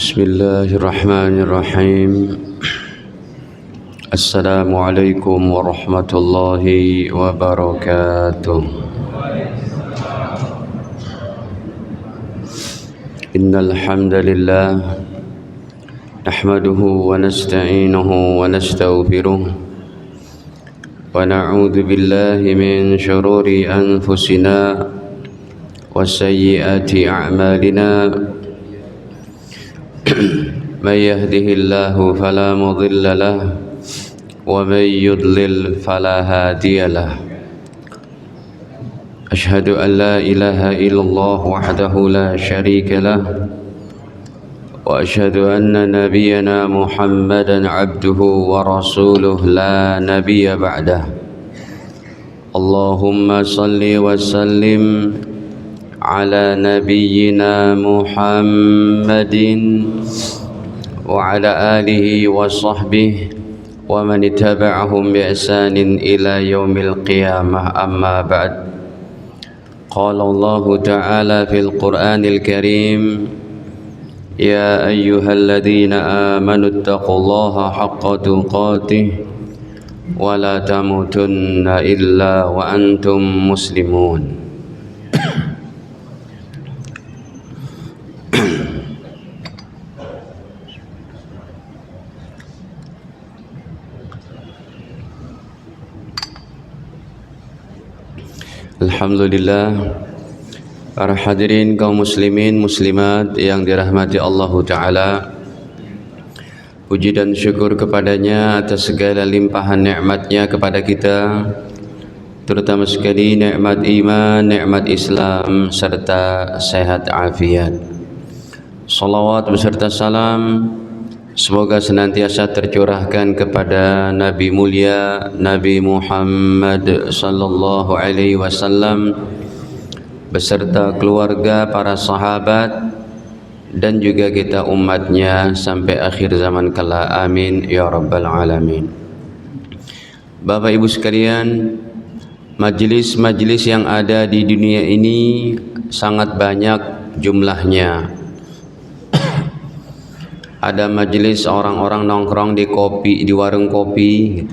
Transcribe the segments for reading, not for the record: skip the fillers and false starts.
Bismillahirrahmanirrahim. Assalamualaikum warahmatullahi wabarakatuh. Innal hamdalillah nahmaduhu wa nasta'inuhu wa nastaghfiruh wa na'udzu billahi min shururi anfusina wa sayyiati a'malina. من يهده الله فلا مضل له ومن يضلل فلا هادي له. أشهد أن لا إله إلا الله وحده لا شريك له وأشهد أن نبينا محمدا عبده ورسوله لا نبي بعده. اللهم صل وسلم على نبينا محمد وعلى آله وصحبه ومن اتبعهم بإحسان إلى يوم القيامة. أما بعد، قال الله تعالى في القرآن الكريم: يا أيها الذين آمنوا اتقوا الله حق تقاته ولا تموتن إلا وأنتم مسلمون. Alhamdulillah, para hadirin kaum muslimin muslimat yang dirahmati Allah Ta'ala, puji dan syukur kepadanya atas segala limpahan nikmatnya kepada kita, terutama sekali nikmat iman, nikmat Islam, serta sehat afiat. Salawat beserta salam semoga senantiasa tercurahkan kepada Nabi mulia Nabi Muhammad sallallahu alaihi wasallam beserta keluarga, para sahabat, dan juga kita umatnya sampai akhir zaman kala. Amin ya rabbal alamin. Bapak Ibu sekalian, majelis-majelis yang ada di dunia ini sangat banyak jumlahnya. Ada majelis orang-orang nongkrong di warung kopi,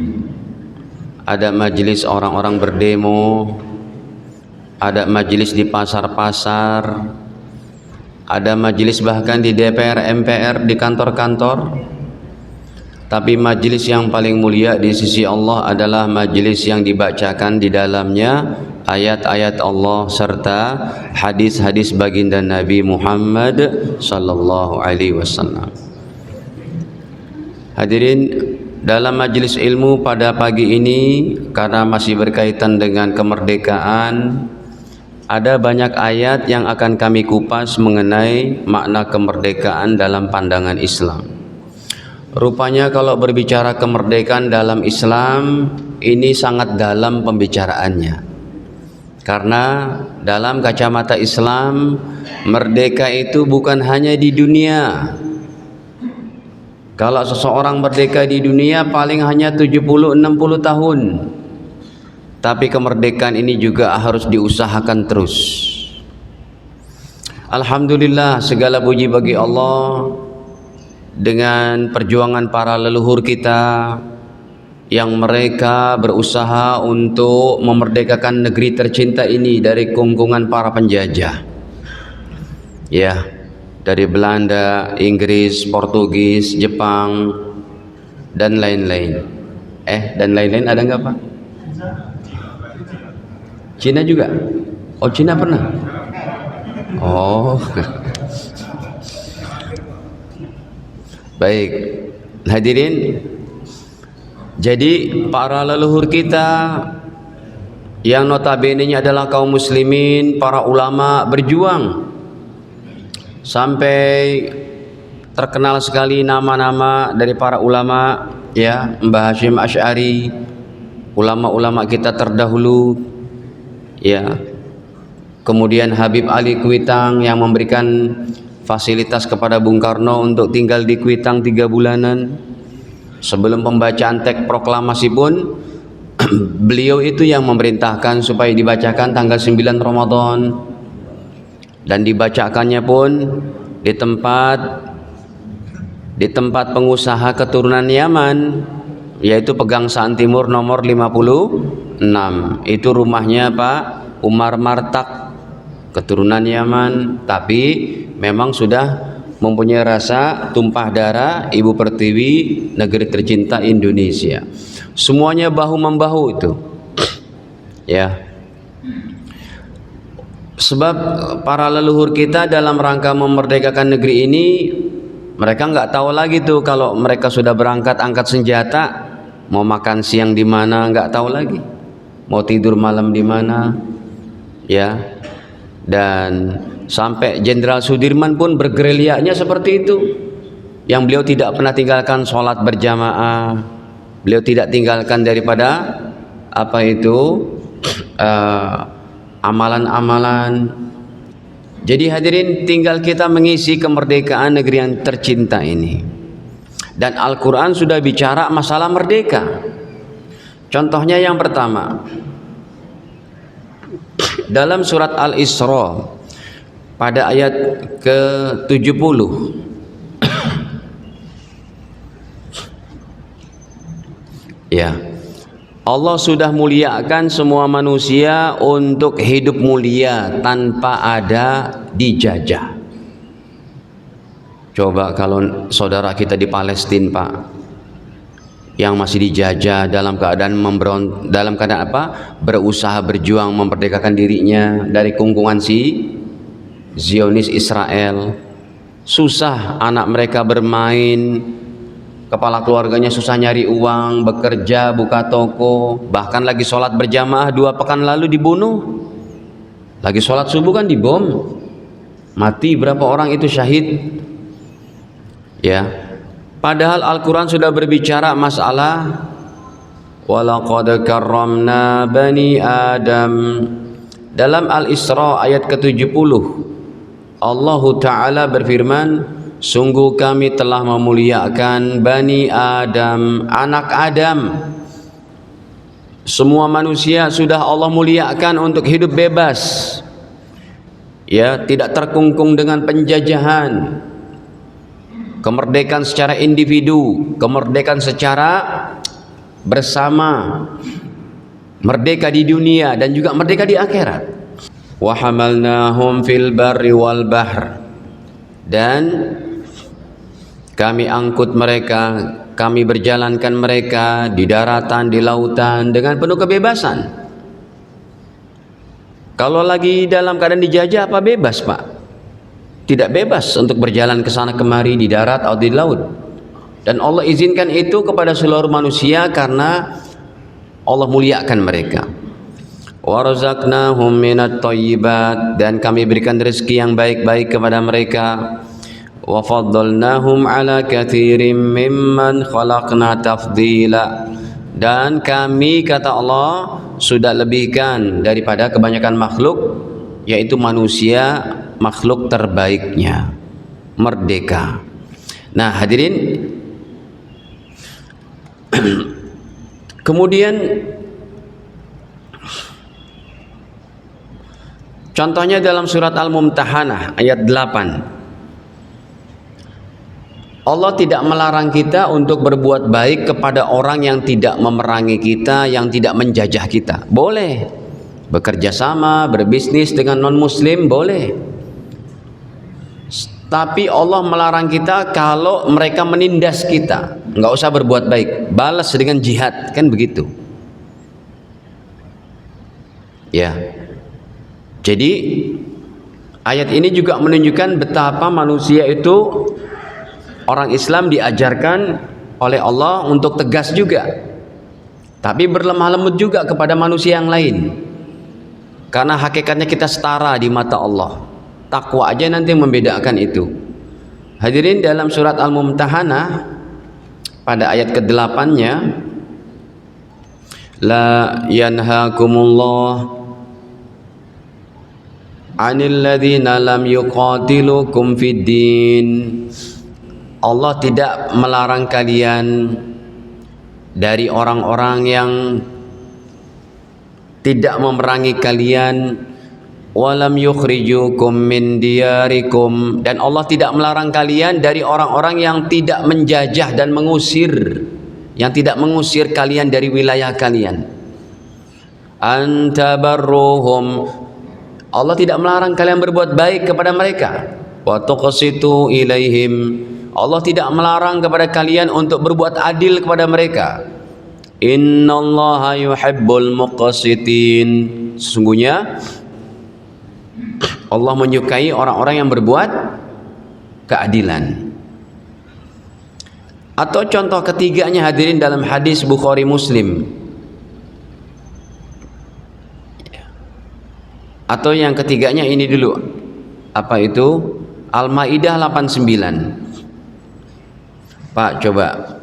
ada majelis orang-orang berdemo, ada majelis di pasar-pasar, ada majelis bahkan di DPR, MPR, di kantor-kantor. Tapi majelis yang paling mulia di sisi Allah adalah majelis yang dibacakan di dalamnya ayat-ayat Allah serta hadis-hadis baginda Nabi Muhammad sallallahu alaihi wasallam. Hadirin, dalam majelis ilmu pada pagi ini, karena masih berkaitan dengan kemerdekaan, ada banyak ayat yang akan kami kupas mengenai makna kemerdekaan dalam pandangan Islam. Rupanya kalau berbicara kemerdekaan dalam Islam, ini sangat dalam pembicaraannya. Karena dalam kacamata Islam, merdeka itu bukan hanya di dunia. Kalau seseorang merdeka di dunia paling hanya 70-60 tahun. Tapi kemerdekaan ini juga harus diusahakan terus. Alhamdulillah, segala puji bagi Allah dengan perjuangan para leluhur kita yang mereka berusaha untuk memerdekakan negeri tercinta ini dari kungkungan para penjajah. Ya. Dari Belanda, Inggris, Portugis, Jepang, dan lain-lain. Dan lain-lain ada nggak Pak? Cina juga? Oh, Cina pernah? Oh. Baik, hadirin. Jadi para leluhur kita yang notabene-nya adalah kaum muslimin, para ulama berjuang sampai terkenal sekali nama-nama dari para ulama, ya, Mbah Hashim Asy'ari, ulama-ulama kita terdahulu, ya. Kemudian Habib Ali Kuitang yang memberikan fasilitas kepada Bung Karno untuk tinggal di Kuitang 3 bulanan. Sebelum pembacaan teks proklamasi pun beliau itu yang memerintahkan supaya dibacakan tanggal 9 Ramadan. Dan dibacakannya pun di tempat di tempat pengusaha keturunan Yaman, yaitu Pegangsaan Timur nomor 56. Itu rumahnya Pak Umar Martak, keturunan Yaman, tapi memang sudah mempunyai rasa tumpah darah Ibu Pertiwi, negeri tercinta Indonesia. Semuanya bahu membahu itu, ya. Sebab para leluhur kita dalam rangka memerdekakan negeri ini, mereka nggak tahu lagi tuh kalau mereka sudah berangkat angkat senjata, mau makan siang di mana nggak tahu lagi, mau tidur malam di mana, ya. Dan sampai Jenderal Sudirman pun bergerilyanya seperti itu, yang beliau tidak pernah tinggalkan sholat berjamaah, beliau tidak tinggalkan daripada apa itu amalan-amalan. Jadi hadirin, tinggal kita mengisi kemerdekaan negeri yang tercinta ini. Dan Al-Quran sudah bicara masalah merdeka. Contohnya yang pertama, dalam surat Al-Isra pada ayat ke-70, ya, Allah sudah muliakan semua manusia untuk hidup mulia tanpa ada dijajah. Coba kalau saudara kita di Palestina, Pak, yang masih dijajah dalam keadaan apa? Berusaha berjuang memerdekakan dirinya dari kungkungan si Zionis Israel. Susah anak mereka bermain, kepala keluarganya susah nyari uang, bekerja, buka toko, bahkan lagi sholat berjamaah 2 pekan lalu dibunuh. Lagi sholat subuh kan dibom, mati berapa orang itu syahid, ya. Padahal Al-Quran sudah berbicara masalah walaqad karramna bani Adam. Dalam Al-Isra ayat ke-70 Allah Ta'ala berfirman, sungguh kami telah memuliakan Bani Adam, anak Adam. Semua manusia sudah Allah muliakan untuk hidup bebas, ya, tidak terkungkung dengan penjajahan. Kemerdekaan secara individu, kemerdekaan secara bersama, merdeka di dunia dan juga merdeka di akhirat. Wa hamalnahum fil barri wal bahr, dan kami angkut mereka, kami berjalankan mereka di daratan, di lautan dengan penuh kebebasan. Kalau lagi dalam keadaan dijajah apa bebas, Pak? Tidak bebas untuk berjalan ke sana kemari di darat atau di laut. Dan Allah izinkan itu kepada seluruh manusia karena Allah muliakan mereka. Wa razaqnahum minat thayyibat, dan kami berikan rezeki yang baik-baik kepada mereka. Wa faddalnahum ala katsirin mimman khalaqna tafdila, dan kami, kata Allah, sudah lebihkan daripada kebanyakan makhluk, yaitu manusia, makhluk terbaiknya, merdeka. Nah hadirin, kemudian contohnya dalam surat Al-Mumtahanah ayat 8, Allah tidak melarang kita untuk berbuat baik kepada orang yang tidak memerangi kita, yang tidak menjajah kita. Boleh bekerja sama, berbisnis dengan non-muslim, boleh. Tapi Allah melarang kita kalau mereka menindas kita, nggak usah berbuat baik, balas dengan jihad, kan begitu, ya. Jadi ayat ini juga menunjukkan betapa manusia itu, orang Islam diajarkan oleh Allah untuk tegas juga, tapi berlemah lembut juga kepada manusia yang lain, karena hakikatnya kita setara di mata Allah. Takwa aja nanti membedakan itu. Hadirin, dalam surat Al-Mumtahanah pada ayat ke-8-nya, la yanhaakumullah 'anil ladzina lam yuqatilukum fid din. Allah tidak melarang kalian dari orang-orang yang tidak memerangi kalian, walam yukhrijukum min diyarikum, dan Allah tidak melarang kalian dari orang-orang yang tidak menjajah dan mengusir, yang tidak mengusir kalian dari wilayah kalian. Antabarruhum, Allah tidak melarang kalian berbuat baik kepada mereka. Wa tuqsitu ilaihim, Allah tidak melarang kepada kalian untuk berbuat adil kepada mereka. Innallaha yuhibbul muqsitin, sesungguhnya Allah menyukai orang-orang yang berbuat keadilan. Atau contoh ketiganya hadirin dalam hadis Bukhari Muslim. Atau yang ketiganya ini dulu. Apa itu? Al-Maidah 89. Pak, coba.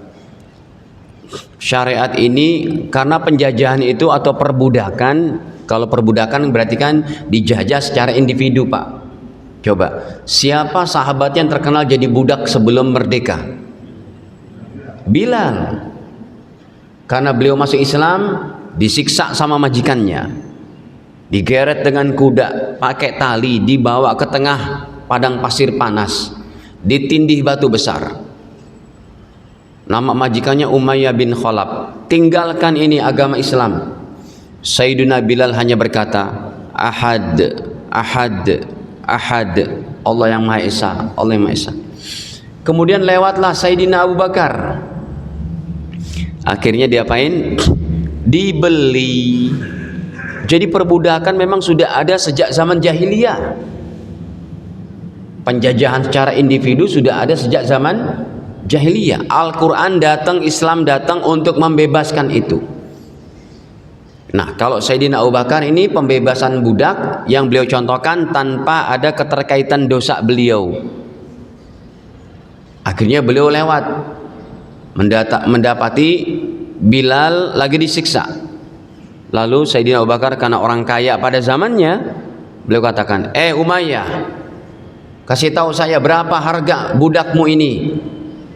Syariat ini karena penjajahan itu atau perbudakan. Kalau perbudakan berarti kan dijajah secara individu, Pak. Coba, siapa sahabat yang terkenal jadi budak sebelum merdeka? Bilal. Karena beliau masuk Islam, disiksa sama majikannya, digeret dengan kuda, pakai tali, dibawa ke tengah padang pasir panas, ditindih batu besar. Nama majikannya Umayyah bin Khalaf. Tinggalkan ini agama Islam. Sayyidina Bilal hanya berkata, Ahad, Ahad, Ahad, Allah yang Maha Esa, Allah yang Maha Esa. Kemudian lewatlah Sayyidina Abu Bakar. Akhirnya diapain? Dibeli. Jadi perbudakan memang sudah ada sejak zaman jahiliyah. Penjajahan secara individu sudah ada sejak zaman jahiliyah. Al-Quran datang, Islam datang untuk membebaskan itu. Nah, kalau Sayyidina Abu Bakar ini pembebasan budak yang beliau contohkan tanpa ada keterkaitan dosa beliau. Akhirnya beliau lewat, mendapati Bilal lagi disiksa. Lalu Sayyidina Abu Bakar karena orang kaya pada zamannya, beliau katakan, Umayyah, kasih tahu saya berapa harga budakmu ini,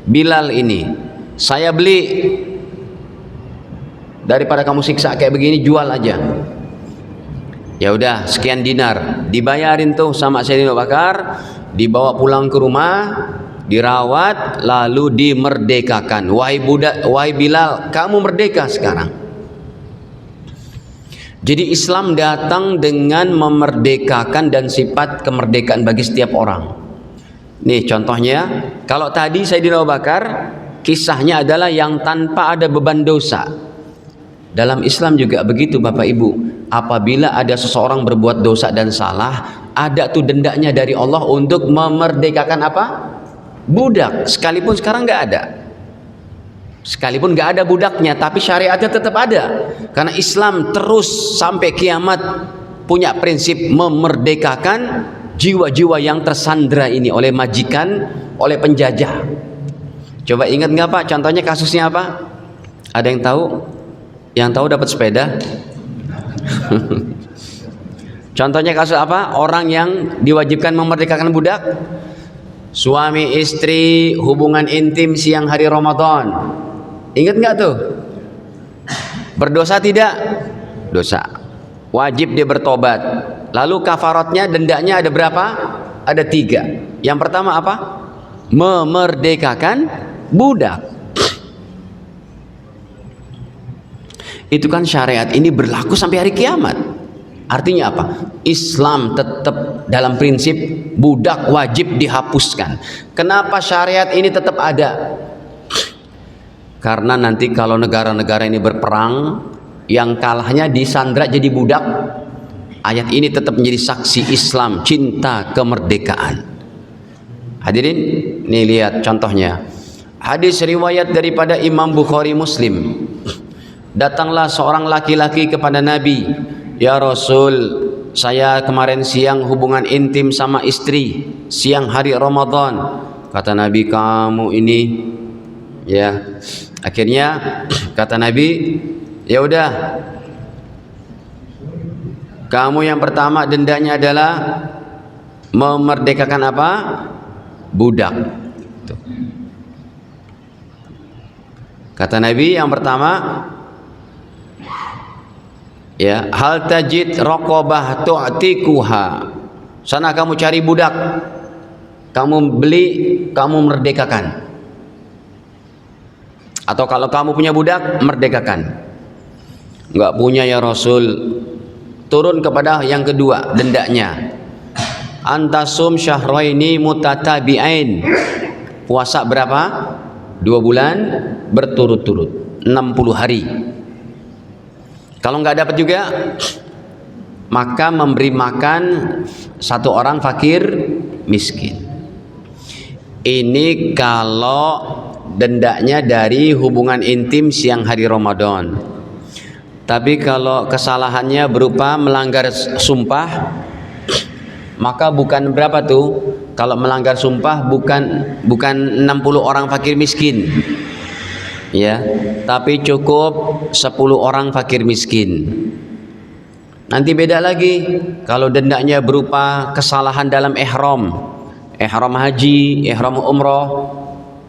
Bilal ini, saya beli. Daripada kamu siksa kayak begini, jual aja. Ya udah, sekian dinar, dibayarin tuh sama Sayyidina Abu Bakar, dibawa pulang ke rumah, dirawat, lalu dimerdekakan. Wahai budak, wahai Bilal, kamu merdeka sekarang. Jadi Islam datang dengan memerdekakan dan sifat kemerdekaan bagi setiap orang. Nih contohnya, kalau tadi Sayyidina Abu Bakar, kisahnya adalah yang tanpa ada beban dosa. Dalam Islam juga begitu Bapak Ibu. Apabila ada seseorang berbuat dosa dan salah, ada tuh dendanya dari Allah untuk memerdekakan apa? Budak. Sekalipun sekarang nggak ada. Sekalipun nggak ada budaknya, tapi syariatnya tetap ada. Karena Islam terus sampai kiamat punya prinsip memerdekakan jiwa-jiwa yang tersandra ini oleh majikan, oleh penjajah. Coba ingat nggak Pak? Contohnya kasusnya apa? Ada yang tahu? Yang tahu dapat sepeda. Contohnya kasus apa? Orang yang diwajibkan memerdekakan budak. Suami istri hubungan intim siang hari Ramadan. Ingat nggak tuh? Berdosa tidak? Dosa. Wajib dia bertobat. Lalu kafaratnya, dendanya ada berapa? Ada 3. Yang pertama apa? Memerdekakan budak. Itu kan syariat ini berlaku sampai hari kiamat. Artinya apa? Islam tetap dalam prinsip budak wajib dihapuskan. Kenapa syariat ini tetap ada? Karena nanti kalau negara-negara ini berperang, yang kalahnya disandra jadi budak, ayat ini tetap menjadi saksi Islam, cinta kemerdekaan. Hadirin, nih lihat contohnya. Hadis riwayat daripada Imam Bukhari Muslim. Datanglah seorang laki-laki kepada Nabi, ya Rasul, saya kemarin siang hubungan intim sama istri, siang hari Ramadan. Kata Nabi, kamu ini, ya. Akhirnya kata Nabi, ya udah, kamu yang pertama dendanya adalah memerdekakan apa? Budak. Kata Nabi yang pertama, Ya, hal tajid raqabah tu'tikuha. Sana kamu cari budak, kamu beli, kamu merdekakan. Atau kalau kamu punya budak, merdekakan. Enggak punya ya Rasul, turun kepada yang kedua dendanya. Antasum syahraini mutatabi'ain. Puasa berapa? 2 bulan berturut-turut, 60 hari. Kalau nggak dapat juga, maka memberi makan 1 orang fakir miskin. Ini kalau dendanya dari hubungan intim siang hari Ramadan. Tapi kalau kesalahannya berupa melanggar sumpah, maka bukan berapa tuh? Kalau melanggar sumpah bukan 60 orang fakir miskin. Ya, tapi cukup 10 orang fakir miskin. Nanti beda lagi kalau dendanya berupa kesalahan dalam ihram haji, ihram umroh.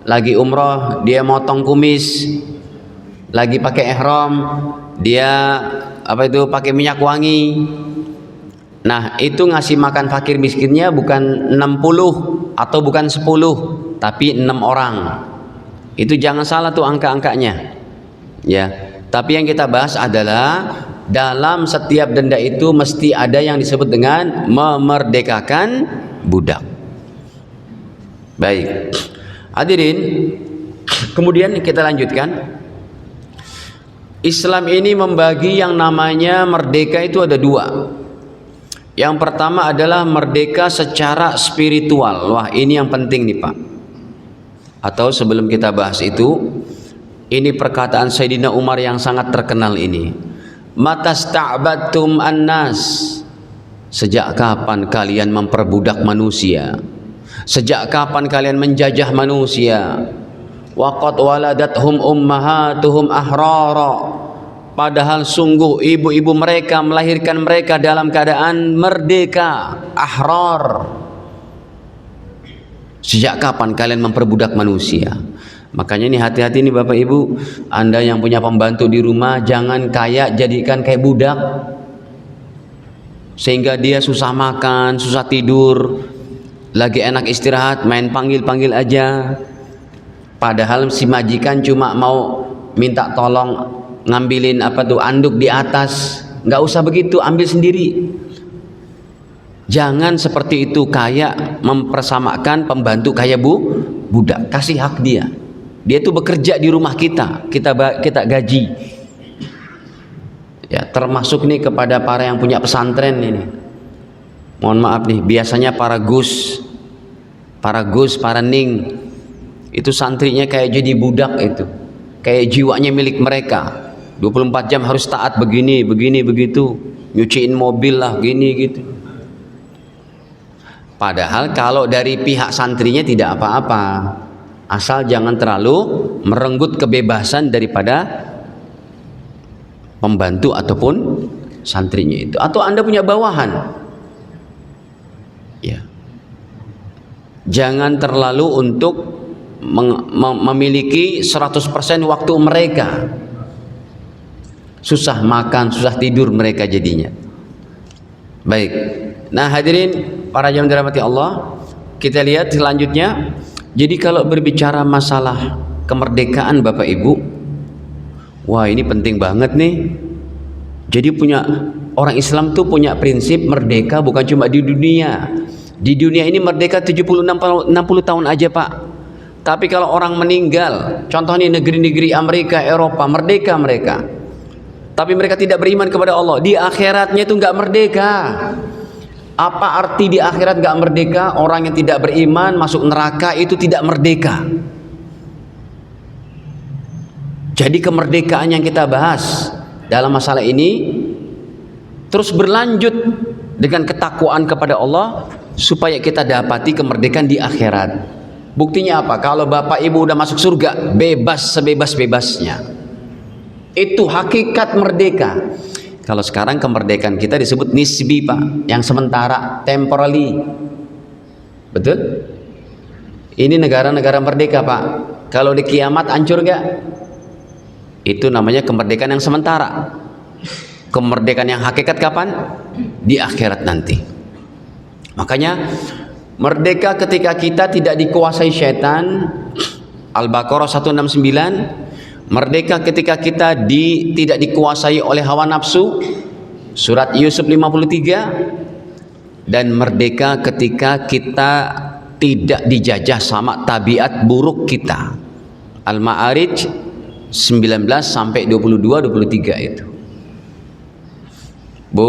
Lagi umroh dia motong kumis, lagi pakai ihram dia pakai minyak wangi. Nah, itu ngasih makan fakir miskinnya bukan 60 atau bukan 10, tapi 6 orang. Itu jangan salah tuh angka-angkanya. Ya. Tapi yang kita bahas adalah dalam setiap denda itu mesti ada yang disebut dengan memerdekakan budak. Baik. Hadirin, kemudian kita lanjutkan. Islam ini membagi yang namanya merdeka itu ada 2. Yang pertama adalah merdeka secara spiritual. Wah, ini yang penting nih Pak. Atau sebelum kita bahas itu, ini perkataan Sayyidina Umar yang sangat terkenal ini. Matasta'badtum annas. Sejak kapan kalian memperbudak manusia? Sejak kapan kalian menjajah manusia? Waqad waladathum ummahatuhum ahrara. Padahal sungguh ibu-ibu mereka melahirkan mereka dalam keadaan merdeka, ahrar. Sejak kapan kalian memperbudak manusia? Makanya ini hati-hati nih Bapak Ibu, Anda yang punya pembantu di rumah jangan kayak jadikan kayak budak, sehingga dia susah makan, susah tidur, lagi enak istirahat main panggil-panggil aja. Padahal si majikan cuma mau minta tolong ngambilin anduk di atas. Nggak usah begitu, ambil sendiri. Jangan seperti itu, kayak mempersamakan pembantu kayak budak. Kasih hak dia. Dia tuh bekerja di rumah kita gaji. Ya, termasuk nih kepada para yang punya pesantren ini. Mohon maaf nih, biasanya para gus, para ning, itu santrinya kayak jadi budak itu. Kayak jiwanya milik mereka. 24 jam harus taat begini, begitu. Nyuciin mobil lah, gini gitu. Padahal kalau dari pihak santrinya tidak apa-apa, asal jangan terlalu merenggut kebebasan daripada pembantu ataupun santrinya itu. Atau Anda punya bawahan, ya, jangan terlalu untuk memiliki 100% waktu mereka. Susah makan, susah tidur mereka jadinya. Baik. Nah hadirin para jamaah dirahmati Allah, kita lihat selanjutnya. Jadi kalau berbicara masalah kemerdekaan Bapak Ibu, wah ini penting banget nih. Jadi orang Islam tuh punya prinsip merdeka bukan cuma di dunia. Di dunia ini merdeka 70-60 tahun aja Pak. Tapi kalau orang meninggal, contohnya negeri-negeri Amerika, Eropa, merdeka mereka, tapi mereka tidak beriman kepada Allah, di akhiratnya itu nggak merdeka. Apa arti di akhirat nggak merdeka? Orang yang tidak beriman masuk neraka itu tidak merdeka. Jadi kemerdekaan yang kita bahas dalam masalah ini terus berlanjut dengan ketakwaan kepada Allah supaya kita dapati kemerdekaan di akhirat. Buktinya apa? Kalau Bapak Ibu udah masuk surga, bebas sebebas-bebasnya. Itu hakikat merdeka. Kalau sekarang kemerdekaan kita disebut nisbi Pak, yang sementara, temporary. Betul? Ini negara-negara merdeka Pak. Kalau di kiamat hancur gak? Itu namanya kemerdekaan yang sementara. Kemerdekaan yang hakikat kapan? Di akhirat nanti. Makanya merdeka ketika kita tidak dikuasai syaitan, Al-Baqarah 169. Merdeka ketika kita tidak dikuasai oleh hawa nafsu, surat Yusuf 53. Dan merdeka ketika kita tidak dijajah sama tabiat buruk kita, Al-Ma'arij 19 sampai 22 23 itu. Bu,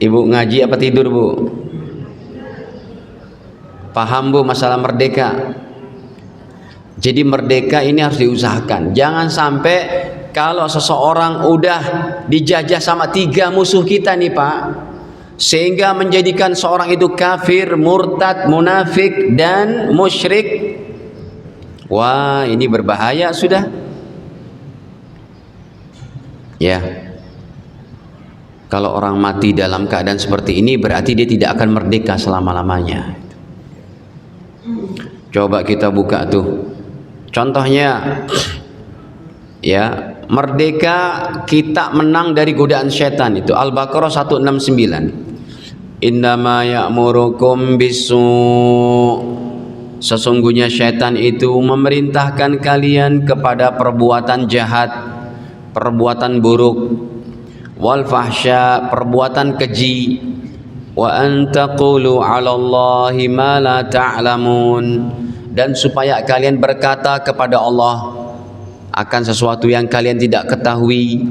ibu ngaji apa tidur, Bu? Paham, Bu, masalah merdeka? Jadi merdeka ini harus diusahakan. Jangan sampai kalau seseorang udah dijajah sama 3 musuh kita nih, Pak, sehingga menjadikan seorang itu kafir, murtad, munafik dan musyrik. Wah, ini berbahaya sudah. Ya, kalau orang mati dalam keadaan seperti ini berarti dia tidak akan merdeka selama-lamanya. Coba kita buka tuh contohnya, ya, merdeka kita menang dari godaan syaitan itu Al-Baqarah 169. Innama ya'murukum bisu, sesungguhnya syaitan itu memerintahkan kalian kepada perbuatan jahat, perbuatan buruk, wal fahsya, perbuatan keji, wa an taqulu 'ala Allahi ma la ta'lamun, dan supaya kalian berkata kepada Allah akan sesuatu yang kalian tidak ketahui.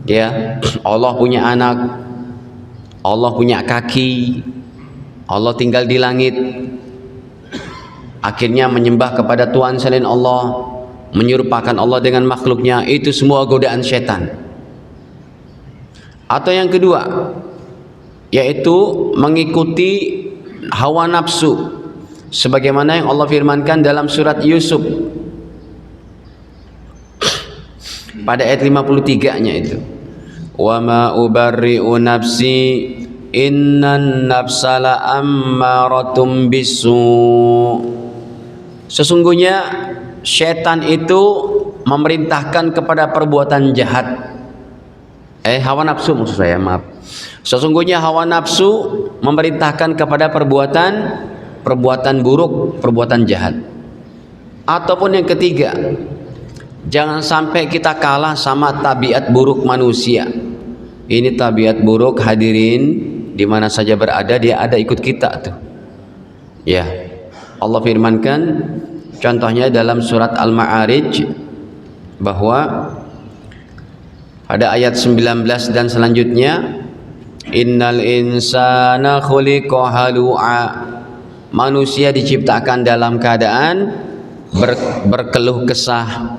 Ya, Allah punya anak, Allah punya kaki, Allah tinggal di langit. Akhirnya menyembah kepada Tuhan selain Allah, menyerupakan Allah dengan makhluknya, itu semua godaan syaitan. Atau yang kedua, yaitu mengikuti hawa nafsu, sebagaimana yang Allah firmankan dalam surat Yusuf pada ayat 53-nya itu, wa ma ubarri'u nafsi innan nafsa la ammaratum bisu, sesungguhnya syaitan itu memerintahkan kepada perbuatan jahat. Hawa nafsu maksud saya, maaf. Sesungguhnya hawa nafsu memerintahkan kepada perbuatan buruk, perbuatan jahat. Ataupun yang ketiga, jangan sampai kita kalah sama tabiat buruk manusia. Ini tabiat buruk, hadirin, di mana saja berada dia ada ikut kita tuh. Ya, Allah firmankan contohnya dalam surat Al-Ma'arij bahwa ada ayat 19 dan selanjutnya, innal insana khuliqa halu'a, manusia diciptakan dalam keadaan berkeluh kesah,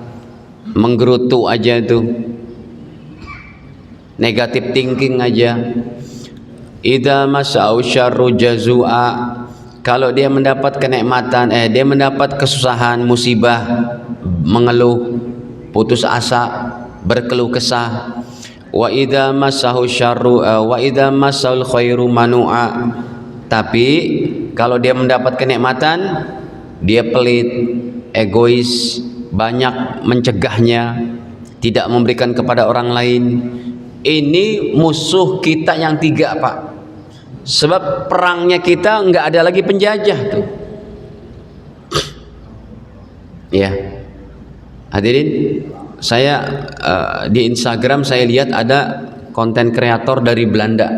menggerutu aja itu, negatif thinking aja. Idza masa'u syarru jazua, kalau dia mendapat kenikmatan, dia mendapat kesusahan, musibah, mengeluh, putus asa, berkeluh kesah. Wa idza massahu syarru wa idza massal khairu manu'a, tapi kalau dia mendapat kenikmatan dia pelit, egois, banyak mencegahnya, tidak memberikan kepada orang lain. Ini musuh kita yang 3, Pak. Sebab perangnya kita nggak ada lagi penjajah tuh. Ya, hadirin, saya di Instagram saya lihat ada konten kreator dari Belanda,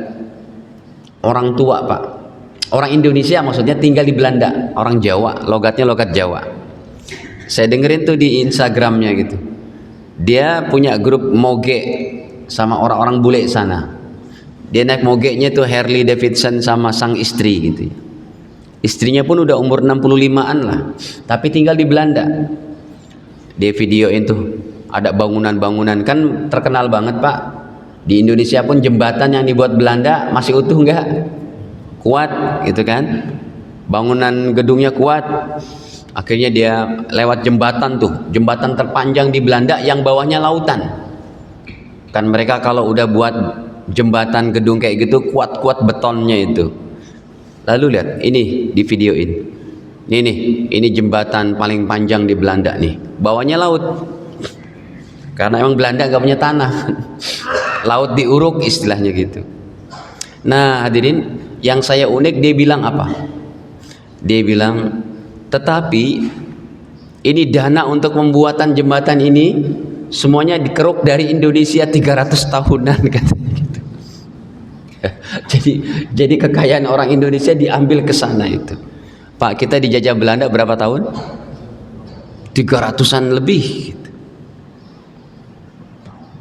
orang tua, Pak, orang Indonesia maksudnya, tinggal di Belanda, orang Jawa, logatnya logat Jawa. Saya dengerin tuh di Instagramnya gitu, dia punya grup moge sama orang-orang bule sana. Dia naik mogenya tuh Harley Davidson sama sang istri gitu. Istrinya pun udah umur 65-an lah, tapi tinggal di Belanda. Dia videoin tuh ada bangunan-bangunan, kan terkenal banget, Pak, di Indonesia pun jembatan yang dibuat Belanda masih utuh nggak? Kuat gitu kan, bangunan gedungnya kuat. Akhirnya dia lewat jembatan tuh, jembatan terpanjang di Belanda yang bawahnya lautan. Kan mereka kalau udah buat jembatan gedung kayak gitu kuat-kuat betonnya itu. Lalu lihat ini di videoin, ini jembatan paling panjang di Belanda nih, bawahnya laut. karena emang Belanda nggak punya tanah. Laut diuruk istilahnya gitu. Nah hadirin, yang saya unik, dia bilang apa? Dia bilang, tetapi ini dana untuk pembuatan jembatan ini semuanya dikeruk dari Indonesia 300 tahunan katanya gitu. Jadi kekayaan orang Indonesia diambil ke sana itu. Pak, kita dijajah Belanda berapa tahun? 300-an lebih gitu.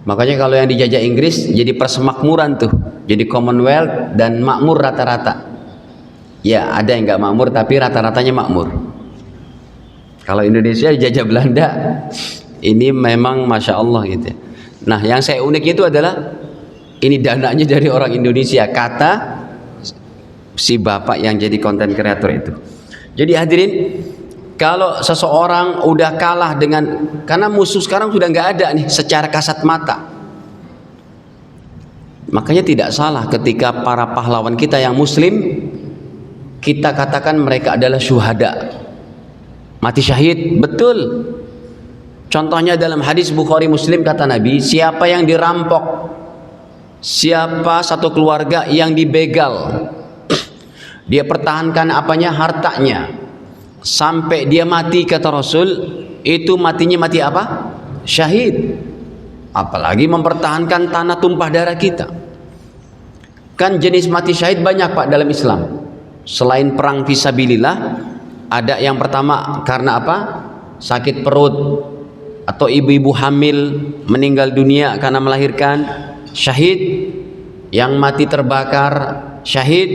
Makanya kalau yang dijajah Inggris jadi persemakmuran tuh, jadi Commonwealth dan makmur rata-rata. Ya ada yang nggak makmur tapi rata-ratanya makmur. Kalau Indonesia dijajah Belanda, ini memang masya Allah gitu. Nah yang saya unik itu adalah ini dananya dari orang Indonesia, kata si bapak yang jadi konten kreator itu. Jadi hadirin, kalau seseorang udah kalah dengan, karena musuh sekarang sudah nggak ada nih secara kasat mata, makanya tidak salah ketika para pahlawan kita yang muslim kita katakan mereka adalah syuhada, mati syahid. Betul. Contohnya dalam hadis Bukhari Muslim kata Nabi, siapa yang dirampok, siapa satu keluarga yang dibegal, dia pertahankan apanya, hartanya, sampai dia mati, kata Rasul, itu matinya mati apa? Syahid. Apalagi mempertahankan tanah tumpah darah kita. Kan jenis mati syahid banyak Pak dalam Islam. Selain perang fisabilillah, ada yang pertama karena apa? Sakit perut, atau ibu-ibu hamil meninggal dunia karena melahirkan, syahid. Yang mati terbakar, syahid.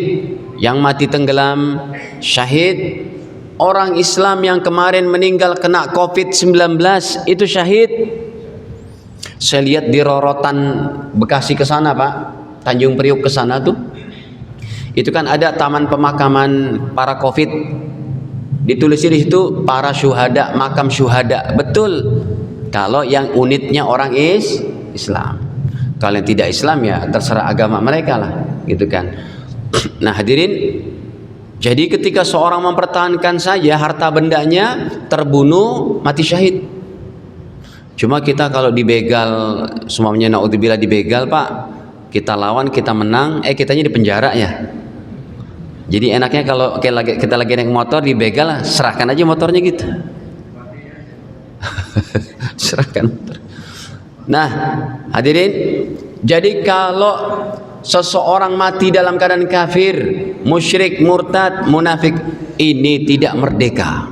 Yang mati tenggelam, syahid. Orang Islam yang kemarin meninggal kena COVID-19 itu syahid. Saya lihat di Rorotan Bekasi ke sana Pak, Tanjung Priuk ke sana tuh, itu kan ada taman pemakaman para COVID. Ditulis di situ para syuhada, makam syuhada. Betul. Kalau yang unitnya orang Islam. Kalau yang tidak Islam ya terserah agama mereka lah, gitu kan. Nah hadirin, jadi ketika seorang mempertahankan saja harta bendanya, terbunuh, mati syahid. Cuma kita kalau dibegal, semuanya naudzubillah dibegal Pak, kita lawan, kita menang, kitanya di penjara ya. Jadi enaknya kalau kita lagi naik motor dibegal lah, serahkan aja motornya gitu. Serahkan motor. Nah hadirin, jadi kalau seseorang mati dalam keadaan kafir, musyrik, murtad, munafik, ini tidak merdeka.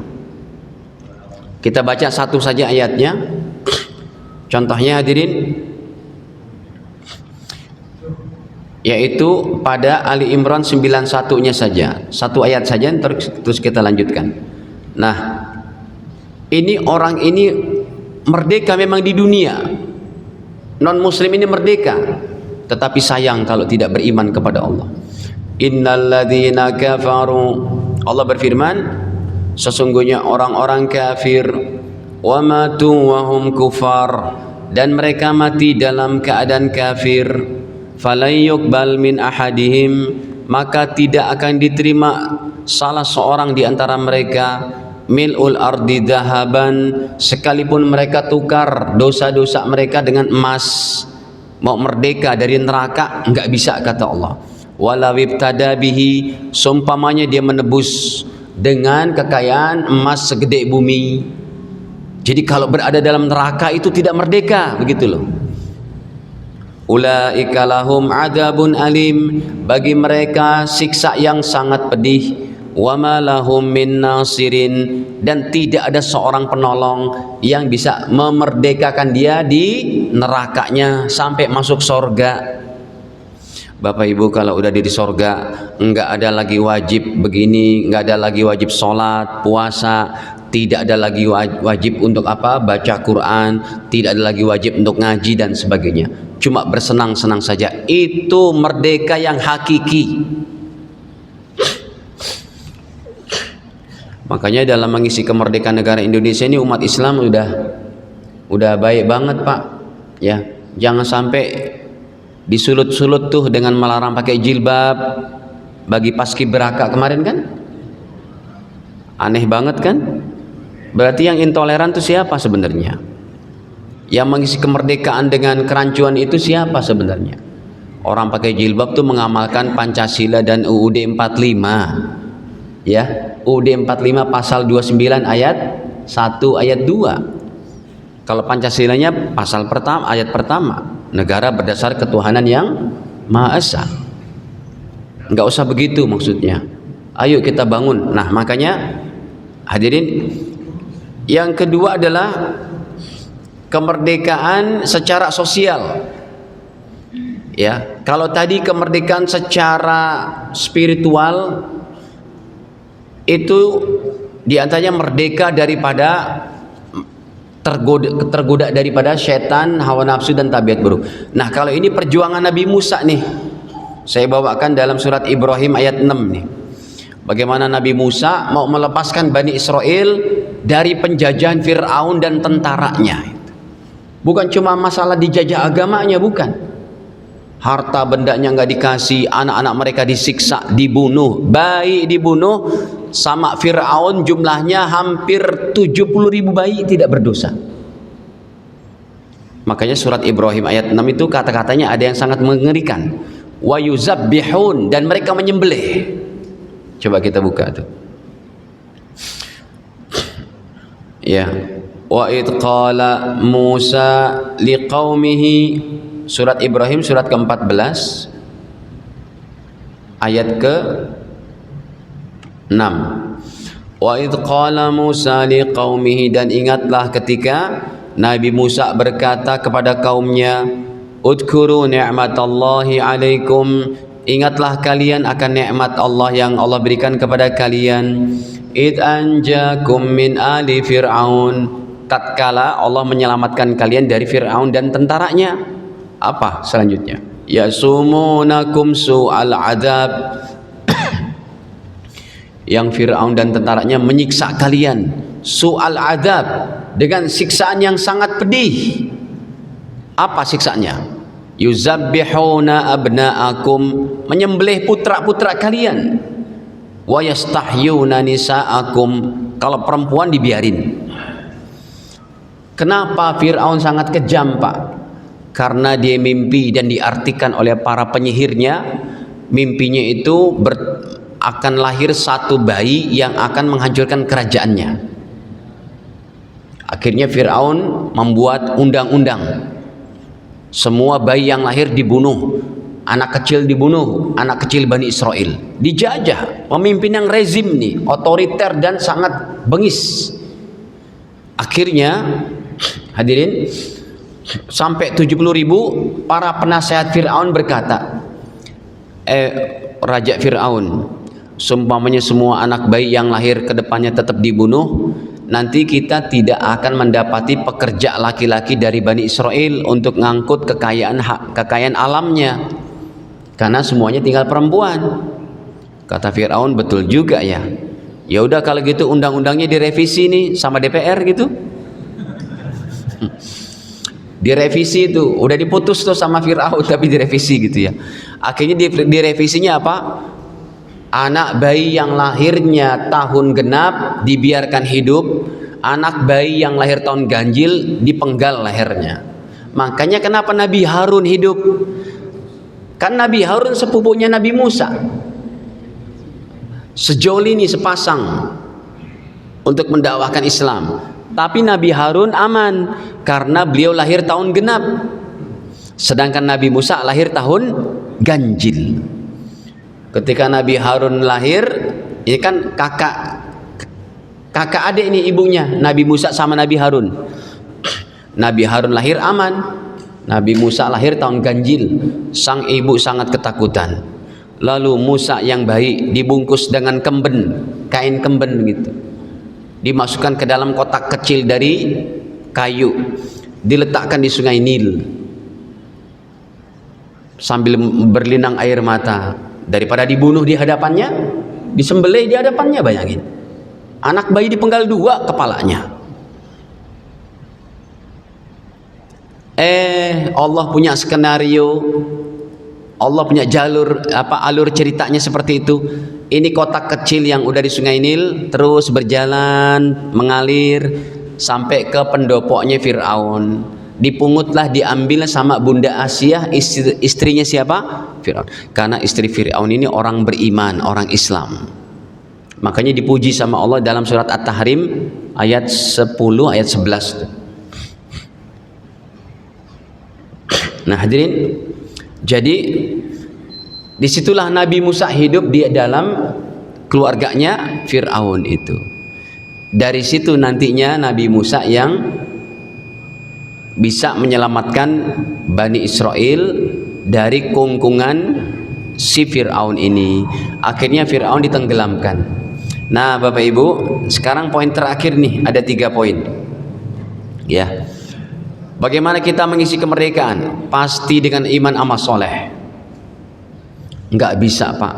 Kita baca satu saja ayatnya. Contohnya hadirin, yaitu pada Ali Imran 91-nya saja. Satu ayat saja terus kita lanjutkan. Nah, ini orang ini merdeka memang di dunia. Non muslim ini merdeka, tetapi sayang kalau tidak beriman kepada Allah. Innalladzina kafaru, Allah berfirman, sesungguhnya orang-orang kafir, wa matu wa hum kufar, dan mereka mati dalam keadaan kafir, falan yuqbal min ahadihim, maka tidak akan diterima salah seorang di antara mereka mil'ul ardi dahaban, sekalipun mereka tukar dosa-dosa mereka dengan emas. Mau merdeka dari neraka enggak bisa, kata Allah. Walau ibtada bihi, seumpamanya dia menebus dengan kekayaan emas segede bumi. Jadi kalau berada dalam neraka itu tidak merdeka, begitu loh. Ulaika lahum adzabun alim, bagi mereka siksa yang sangat pedih. Wa ma lahum min nasirin, dan tidak ada seorang penolong yang bisa memerdekakan dia di nerakanya sampai masuk sorga. Bapak Ibu, kalau udah di sorga enggak ada lagi wajib begini, enggak ada lagi wajib sholat, puasa, tidak ada lagi wajib untuk apa, baca Quran, tidak ada lagi wajib untuk ngaji dan sebagainya. Cuma bersenang-senang saja. Itu merdeka yang hakiki. Makanya dalam mengisi kemerdekaan negara Indonesia ini, umat Islam udah baik banget Pak. Ya, jangan sampai disulut-sulut tuh dengan melarang pakai jilbab bagi paskibraka kemarin kan. Aneh banget kan? Berarti yang intoleran itu siapa sebenarnya? Yang mengisi kemerdekaan dengan kerancuan itu siapa sebenarnya? Orang pakai jilbab tuh mengamalkan Pancasila dan UUD 45. Ya, UUD 45 pasal 29 ayat 1 ayat 2. Kalau Pancasilanya pasal pertama ayat pertama, negara berdasar ketuhanan yang Maha Esa. Enggak usah begitu maksudnya. Ayo kita bangun. Nah, makanya hadirin, yang kedua adalah kemerdekaan secara sosial. Ya, kalau tadi kemerdekaan secara spiritual itu diantaranya merdeka daripada tergoda daripada setan, hawa nafsu dan tabiat buruk. Nah, kalau ini perjuangan Nabi Musa nih, saya bawakan dalam surat Ibrahim ayat 6 nih. Bagaimana Nabi Musa mau melepaskan Bani Israel dari penjajahan Fir'aun dan tentaranya. Bukan cuma masalah dijajah agamanya, bukan. Harta bendanya nggak dikasih, anak-anak mereka disiksa, dibunuh, bayi dibunuh, sama Fir'aun jumlahnya hampir 70.000 bayi tidak berdosa. Makanya surat Ibrahim ayat 6 itu kata-katanya ada yang sangat mengerikan. Wa yuzabbihun, dan mereka menyembelih. Coba kita buka tuh. Ya. Wa id qala Musa liqaumihi, surat Ibrahim surat ke-14 ayat ke-6. Wa id qala Musa liqaumihi, dan ingatlah ketika Nabi Musa berkata kepada kaumnya, udkuru ni'matallahi alaikum, ingatlah kalian akan nikmat Allah yang Allah berikan kepada kalian. Id anjakum min ali fir'aun, tatkala Allah menyelamatkan kalian dari Fir'aun dan tentaranya. Apa selanjutnya? Yasumunakum su'al adab, yang Fir'aun dan tentaranya menyiksa kalian su'al adab, dengan siksaan yang sangat pedih. Apa siksaannya? Yuzabbihuna abna'akum, menyembelih putra-putra kalian. Wa yastahyuna nisa'akum, kalau perempuan dibiarin. Kenapa Fir'aun sangat kejam, Pak? Karena dia mimpi dan diartikan oleh para penyihirnya, mimpinya itu akan lahir satu bayi yang akan menghancurkan kerajaannya. Akhirnya Fir'aun membuat undang-undang, semua bayi yang lahir dibunuh, anak kecil dibunuh, anak kecil Bani Israel dijajah. Pemimpin yang rezim nih, otoriter dan sangat bengis. Akhirnya hadirin, sampai 70.000 para penasehat Fir'aun berkata, Raja Fir'aun, seumpamanya semua anak bayi yang lahir ke depannya tetap dibunuh, nanti kita tidak akan mendapati pekerja laki-laki dari Bani Israel untuk ngangkut kekayaan alamnya, karena semuanya tinggal perempuan. Kata Fir'aun, betul juga ya. Ya udah kalau gitu undang-undangnya direvisi nih sama DPR gitu. Direvisi itu, udah diputus tuh sama Fir'aun tapi direvisi gitu ya. Akhirnya direvisinya apa? Anak bayi yang lahirnya tahun genap dibiarkan hidup, anak bayi yang lahir tahun ganjil dipenggal lehernya. Makanya kenapa Nabi Harun hidup? Kan Nabi Harun sepupunya Nabi Musa, sejoli ini sepasang untuk mendakwahkan Islam. Tapi Nabi Harun aman karena beliau lahir tahun genap, sedangkan Nabi Musa lahir tahun ganjil. Ketika Nabi Harun lahir, ini kan kakak adik ini ibunya, Nabi Musa sama Nabi Harun. Nabi Harun lahir aman, Nabi Musa lahir tahun ganjil. Sang ibu sangat ketakutan. Lalu Musa yang baik dibungkus dengan kemben, kain kemben gitu, dimasukkan ke dalam kotak kecil dari kayu, diletakkan di sungai Nil sambil berlinang air mata. Daripada dibunuh di hadapannya, disembelih di hadapannya, bayangin. Anak bayi dipenggal dua kepalanya. Allah punya skenario, Allah punya alur ceritanya seperti itu. Ini kotak kecil yang udah di sungai Nil terus berjalan mengalir sampai ke pendopoknya Fir'aun. dipungutlah, diambil sama Bunda Asia, istrinya siapa? Fir'aun. Karena istri Fir'aun ini orang beriman, orang Islam. Makanya dipuji sama Allah dalam surat At-Tahrim ayat 10 ayat 11. Nah hadirin, jadi disitulah Nabi Musa hidup di dalam keluarganya Fir'aun itu. Dari situ nantinya Nabi Musa yang bisa menyelamatkan Bani Israel dari kungkungan si Fir'aun ini. Akhirnya Fir'aun ditenggelamkan. Nah Bapak Ibu, sekarang poin terakhir nih, ada 3 poin ya. Bagaimana kita mengisi kemerdekaan? Pasti dengan iman amal soleh. Enggak bisa Pak,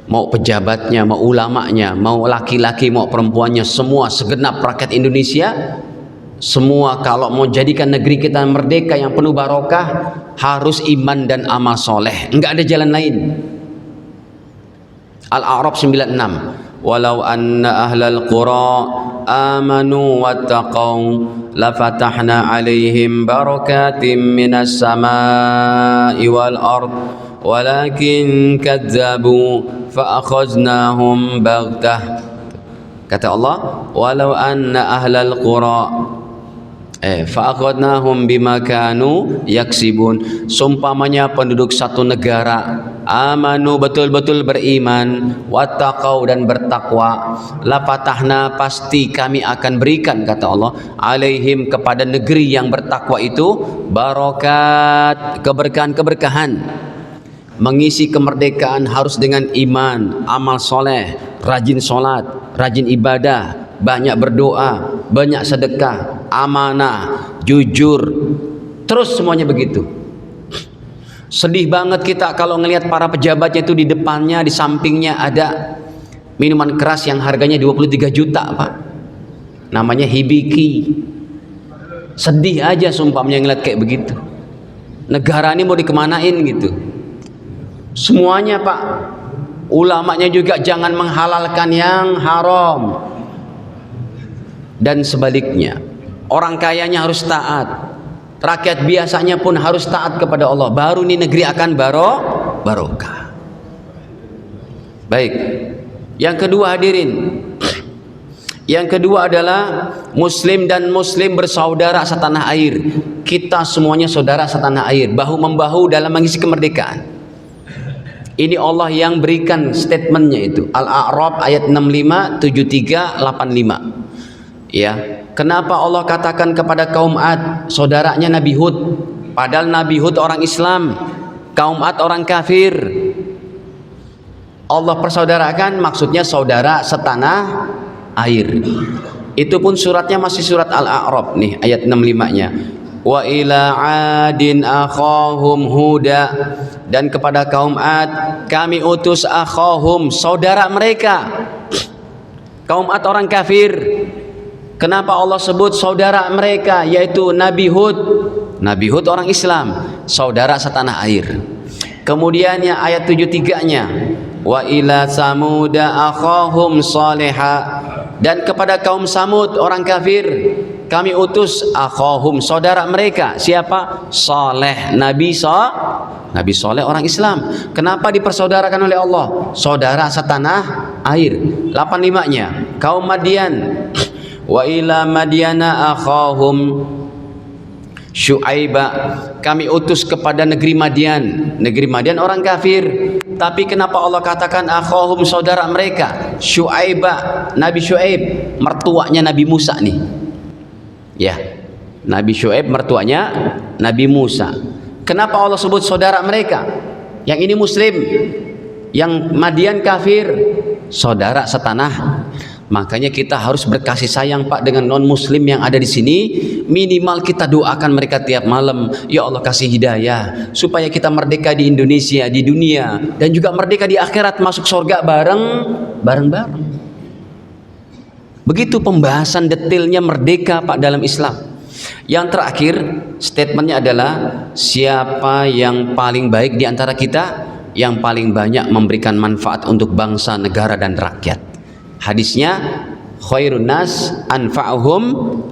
mau pejabatnya, mau ulamanya, mau laki-laki, mau perempuannya, semua segenap rakyat Indonesia, semua kalau mau jadikan negeri kita merdeka yang penuh barokah, harus iman dan amal soleh. Enggak ada jalan lain. Al-A'raf 96, walau anna ahlal qura amanu wattaqau lafatahna alaihim barakatim minas samai wal ard walakin kadzabu fa'akhaznahum baghtah. Kata Allah, walau anna ahlal qura fa'akhaznahum bima kanu yaksibun. Sumpamanya penduduk satu negara amanu, betul-betul beriman, wattaqau, dan bertakwa, la fatahna, pasti kami akan berikan, kata Allah, alaihim, kepada negeri yang bertakwa itu, barokat, keberkahan-keberkahan. Mengisi kemerdekaan harus dengan iman, amal soleh, rajin sholat, rajin ibadah, banyak berdoa, banyak sedekah, amanah, jujur, terus semuanya begitu. Sedih banget kita kalau ngelihat para pejabatnya itu di depannya, di sampingnya ada minuman keras yang harganya 23 juta Pak, namanya Hibiki. Sedih aja sumpahnya ngeliat kayak begitu. Negara ini mau dikemanain gitu. Semuanya Pak, ulamanya juga jangan menghalalkan yang haram, dan sebaliknya orang kayanya harus taat, rakyat biasanya pun harus taat kepada Allah, baru ini negeri akan barokah. Baik, yang kedua hadirin, yang kedua adalah muslim dan muslim bersaudara setanah air. Kita semuanya saudara setanah air, bahu membahu dalam mengisi kemerdekaan. Ini Allah yang berikan statementnya itu, Al-A'raf ayat 65, 73, 85 ya. Kenapa Allah katakan kepada kaum Ad, saudaranya Nabi Hud, padahal Nabi Hud orang Islam, kaum Ad orang kafir. Allah persaudarakan, maksudnya saudara setanah air. Itu pun suratnya masih surat Al-A'raf nih, ayat 65-nya. Wa ila adin akhahum huda, dan kepada kaum Ad kami utus akhahum, saudara mereka. Kaum Ad orang kafir. Kenapa Allah sebut saudara mereka, yaitu Nabi Hud? Nabi Hud orang Islam, saudara setanah air. Kemudiannya ayat 73-nya, wa ila samuda akhahum salihah, dan kepada kaum Samud orang kafir kami utus akhahum, saudara mereka. Siapa? Saleh, Nabi Saleh orang Islam. Kenapa dipersaudarakan oleh Allah? Saudara setanah air. 85-nya kaum Madian, wa ila Madiana akhahum Syu'aiba, kami utus kepada negeri Madian. Negeri Madian orang kafir, tapi kenapa Allah katakan akhahum, saudara mereka? Syu'aiba, Nabi Syu'aib, mertuanya Nabi Musa nih ya. Nabi Syu'aib mertuanya Nabi Musa. Kenapa Allah sebut saudara mereka? Yang ini muslim, yang Madian kafir, saudara setanah. Makanya kita harus berkasih sayang Pak dengan non muslim yang ada di sini. Minimal kita doakan mereka tiap malam, ya Allah kasih hidayah supaya kita merdeka di Indonesia, di dunia, dan juga merdeka di akhirat, masuk surga bareng-bareng. Begitu pembahasan detailnya merdeka Pak dalam Islam. Yang terakhir statementnya adalah, siapa yang paling baik di antara kita, yang paling banyak memberikan manfaat untuk bangsa, negara, dan rakyat. Hadisnya, khairun nas anfa'uhum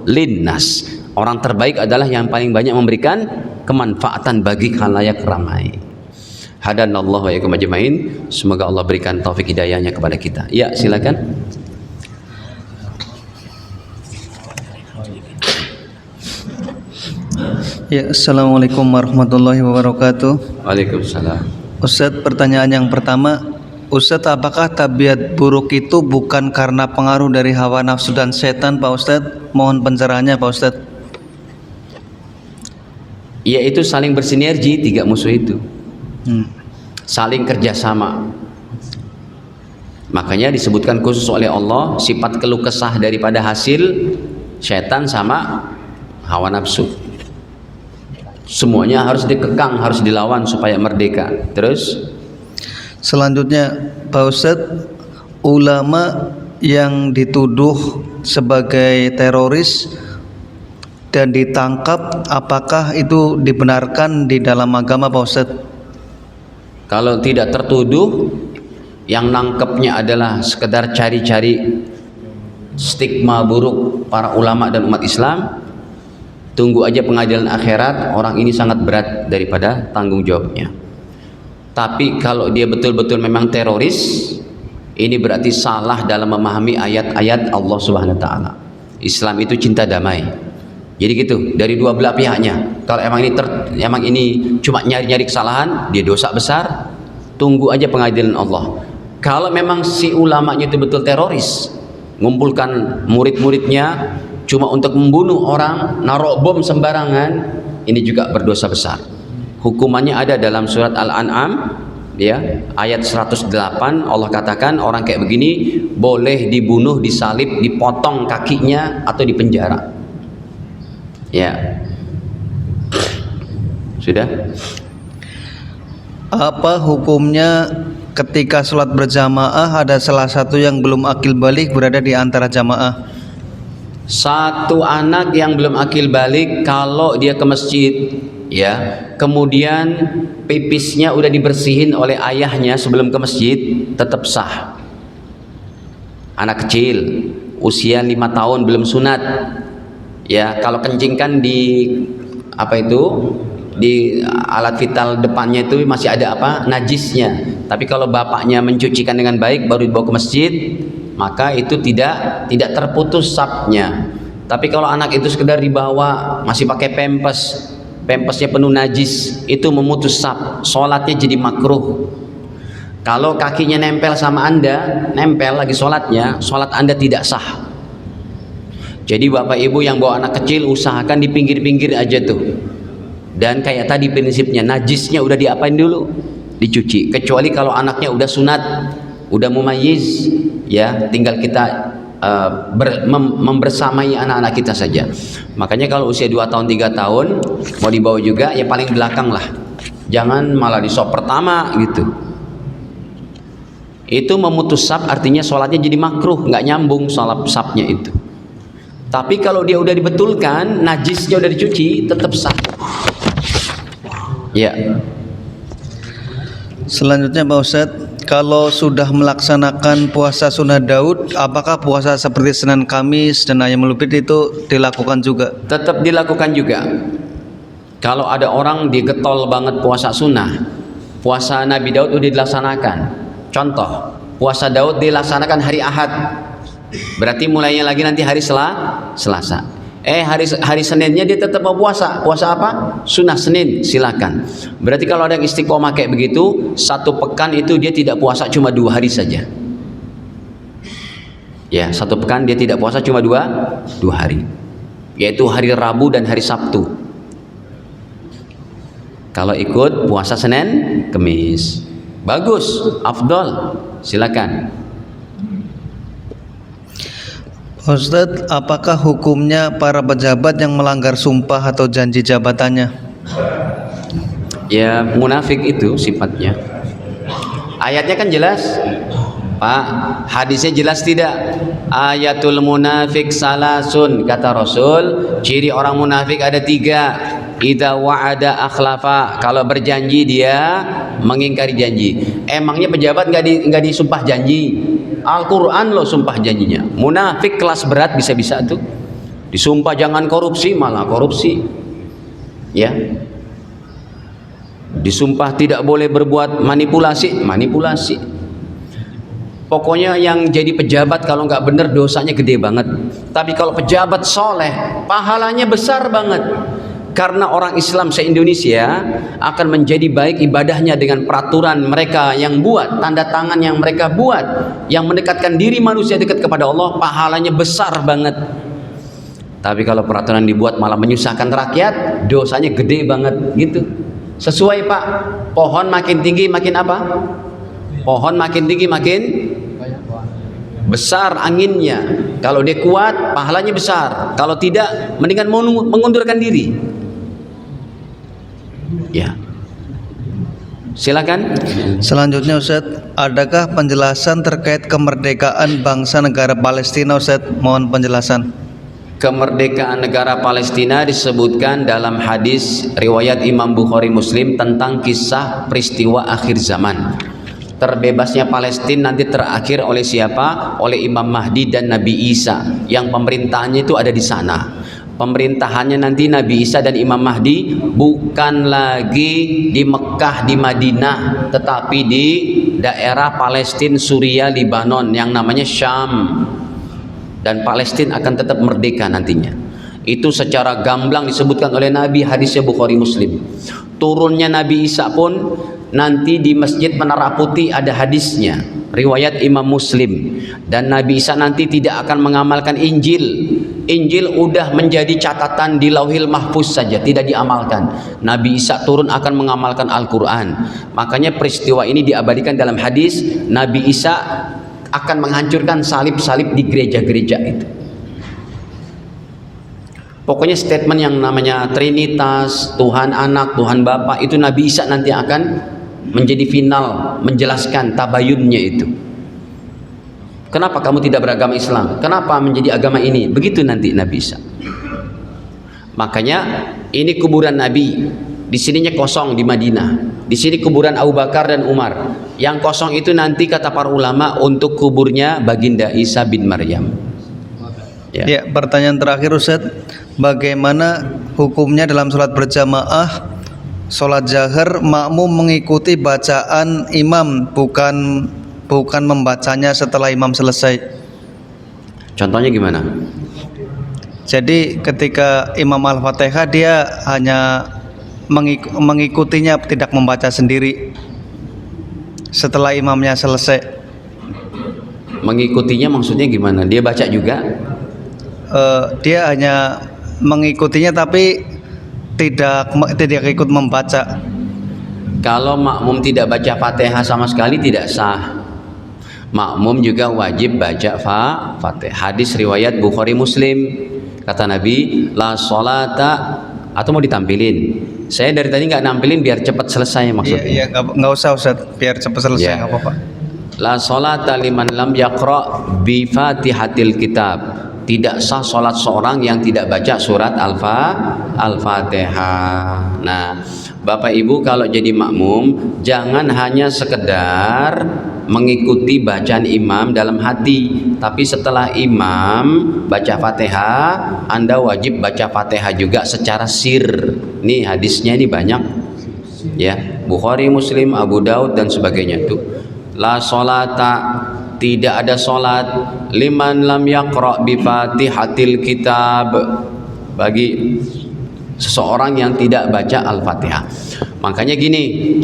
linnas, Orang terbaik adalah yang paling banyak memberikan kemanfaatan bagi khalayak ramai. Hadanallahu wa iyyakum ajmain. Semoga Allah berikan taufik hidayahnya kepada kita. Ya, silakan. Ya, Assalamualaikum warahmatullahi wabarakatuh. Waalaikumsalam. Ustadz, pertanyaan yang pertama, Ustadz, apakah tabiat buruk itu bukan karena pengaruh dari hawa nafsu dan setan, Pak Ustadz? Mohon pencerahannya, Pak Ustadz. Yaitu saling bersinergi, tiga musuh itu saling kerjasama. Makanya disebutkan khusus oleh Allah sifat keluh kesah daripada hasil setan sama hawa nafsu. Semuanya harus dikekang, harus dilawan supaya merdeka. Terus Selanjutnya, Pak Ustadz, ulama yang dituduh sebagai teroris dan ditangkap, apakah itu dibenarkan di dalam agama, Pak Ustadz? kalau tidak tertuduh, yang nangkepnya adalah sekedar cari-cari stigma buruk para ulama dan umat Islam, tunggu aja pengadilan akhirat, orang ini sangat berat daripada tanggung jawabnya. Tapi kalau dia betul-betul memang teroris, ini berarti salah dalam memahami ayat-ayat Allah Subhanahu wa taala. Islam itu cinta damai. Jadi gitu, dari dua belah pihaknya. Kalau emang ini cuma nyari-nyari kesalahan, dia dosa besar, tunggu aja pengadilan Allah. Kalau memang si ulamanya itu betul teroris, ngumpulkan murid-muridnya cuma untuk membunuh orang, naruh bom sembarangan, ini juga berdosa besar. Hukumannya ada dalam surat Al-An'am, ya, ayat 108. Allah katakan orang kayak begini boleh dibunuh, disalib, dipotong kakinya atau dipenjara. Ya, sudah. Apa hukumnya ketika sholat berjamaah ada salah satu yang belum akil balik berada di antara jamaah? Satu anak yang belum akil balik, kalau dia ke masjid, ya, kemudian pipisnya udah dibersihin oleh ayahnya sebelum ke masjid, tetap sah. Anak kecil usia 5 tahun belum sunat, ya, kalau kencing kan di di alat vital depannya itu masih ada najisnya. Tapi kalau bapaknya mencucikan dengan baik baru dibawa ke masjid, maka itu tidak terputus sapnya. Tapi kalau anak itu sekedar dibawa masih pakai pempesnya penuh najis, itu memutus sap, sholatnya jadi makruh. Kalau kakinya nempel sama Anda, nempel lagi sholatnya, sholat Anda tidak sah. Jadi bapak ibu yang bawa anak kecil usahakan di pinggir-pinggir aja tuh. Dan kayak tadi prinsipnya, najisnya udah diapain dulu? Dicuci. Kecuali kalau anaknya udah sunat, udah mumayyiz, ya, tinggal kita membersamai anak-anak kita saja. Makanya kalau usia 2 tahun 3 tahun mau dibawa juga, ya paling belakang lah. Jangan malah di sop pertama gitu. Itu memutus sap, artinya sholatnya jadi makruh, nggak nyambung sholat sapnya itu. Tapi kalau dia udah dibetulkan, najisnya udah dicuci, tetap sah. Ya. Selanjutnya, Pak Ustadz, kalau sudah melaksanakan puasa sunnah Daud, apakah puasa seperti Senin Kamis dan Ayam Lupit itu dilakukan juga? Tetap dilakukan juga. Kalau ada orang digetol banget puasa sunnah, puasa Nabi Daud udah dilaksanakan. Contoh, puasa Daud dilaksanakan hari Ahad, berarti mulainya lagi nanti hari Selasa. Hari Seninnya dia tetap mau puasa. Puasa apa? Sunnah Senin, silakan. Berarti kalau ada yang istiqomah kayak begitu, 1 pekan itu dia tidak puasa, cuma 2 hari saja. Ya, 1 pekan dia tidak puasa cuma 2 hari, yaitu hari Rabu dan hari Sabtu. Kalau ikut puasa Senin, Kemis, bagus, afdol, silakan. Ustadz, apakah hukumnya para pejabat yang melanggar sumpah atau janji jabatannya? Ya, munafik itu sifatnya. Ayatnya kan jelas, Pak. Hadisnya jelas tidak? Ayatul munafik salasun, kata Rasul. Ciri orang munafik ada 3. Idza wa'ada akhlafa, kalau berjanji dia mengingkari janji. Emangnya pejabat nggak disumpah janji? Al-Quran loh sumpah janjinya. Munafik kelas berat bisa-bisa tuh. Disumpah jangan korupsi, malah korupsi. Ya. Disumpah tidak boleh berbuat manipulasi, manipulasi. Pokoknya yang jadi pejabat kalau nggak benar dosanya gede banget. Tapi kalau pejabat soleh, pahalanya besar banget. Karena orang Islam se-Indonesia akan menjadi baik ibadahnya dengan peraturan mereka yang buat, tanda tangan yang mereka buat, yang mendekatkan diri manusia dekat kepada Allah, pahalanya besar banget. Tapi kalau peraturan dibuat malah menyusahkan rakyat, dosanya gede banget gitu. Sesuai Pak, pohon makin tinggi makin apa? Pohon makin tinggi makin besar anginnya. Kalau dia kuat, pahalanya besar. Kalau tidak, mendingan mengundurkan diri. Ya. Silakan. Selanjutnya Ustaz, adakah penjelasan terkait kemerdekaan bangsa negara Palestina Ustaz? Mohon penjelasan. Kemerdekaan negara Palestina disebutkan dalam hadis riwayat Imam Bukhari Muslim tentang kisah peristiwa akhir zaman. Terbebasnya Palestina nanti terakhir oleh siapa? Oleh Imam Mahdi dan Nabi Isa, yang pemerintahannya itu ada di sana. Pemerintahannya nanti Nabi Isa dan Imam Mahdi bukan lagi di Mekah, di Madinah, tetapi di daerah Palestina, Suria, Libanon yang namanya Syam. Dan Palestina akan tetap merdeka nantinya. Itu secara gamblang disebutkan oleh Nabi, hadisnya Bukhari Muslim. Turunnya Nabi Isa pun nanti di Masjid Menara Putih ada hadisnya, riwayat Imam Muslim. Dan Nabi Isa nanti tidak akan mengamalkan Injil. Injil udah menjadi catatan di Lauhil Mahfuz saja, tidak diamalkan. Nabi Isa turun akan mengamalkan Al-Quran. Makanya peristiwa ini diabadikan dalam hadis, Nabi Isa akan menghancurkan salib-salib di gereja-gereja itu. Pokoknya statement yang namanya Trinitas, Tuhan Anak, Tuhan Bapa, itu Nabi Isa nanti akan menjadi final, menjelaskan tabayunnya itu. Kenapa kamu tidak beragama Islam? Kenapa menjadi agama ini? Begitu nanti Nabi Isa. Makanya ini kuburan Nabi. Di sininya kosong di Madinah. Di sini kuburan Abu Bakar dan Umar. Yang kosong itu nanti kata para ulama untuk kuburnya Baginda Isa bin Maryam. Ya, pertanyaan terakhir Ustaz, bagaimana hukumnya dalam sholat berjamaah, sholat jahar makmum mengikuti bacaan imam, bukan membacanya setelah imam selesai? Contohnya gimana? Jadi ketika imam Al-Fatihah dia hanya mengikutinya, tidak membaca sendiri setelah imamnya selesai. Mengikutinya maksudnya gimana? Dia baca juga? Dia hanya mengikutinya tapi tidak ikut membaca. Kalau makmum tidak baca Fatihah sama sekali tidak sah. Makmum juga wajib baca Fatihah. Hadis riwayat Bukhari Muslim. Kata Nabi, la sholata, atau mau ditampilin? Saya dari tadi nggak nampilin biar cepat selesai maksudnya. Iya, nggak usah Ustaz, biar cepat selesai, nggak apa-apa. La sholata liman lam yaqra bi Fatihatil Kitab. Tidak sah sholat seorang yang tidak baca surat Al-Fatihah. Nah, Bapak Ibu kalau jadi makmum jangan hanya sekedar mengikuti bacaan imam dalam hati, tapi setelah imam baca Fatihah, Anda wajib baca Fatihah juga secara sir. Nih hadisnya ini banyak ya, Bukhari, Muslim, Abu Daud dan sebagainya tuh. La sholata, tidak ada solat liman lam yaqra bi Fatihatil Kitab, bagi seseorang yang tidak baca Al-Fatihah. Makanya gini,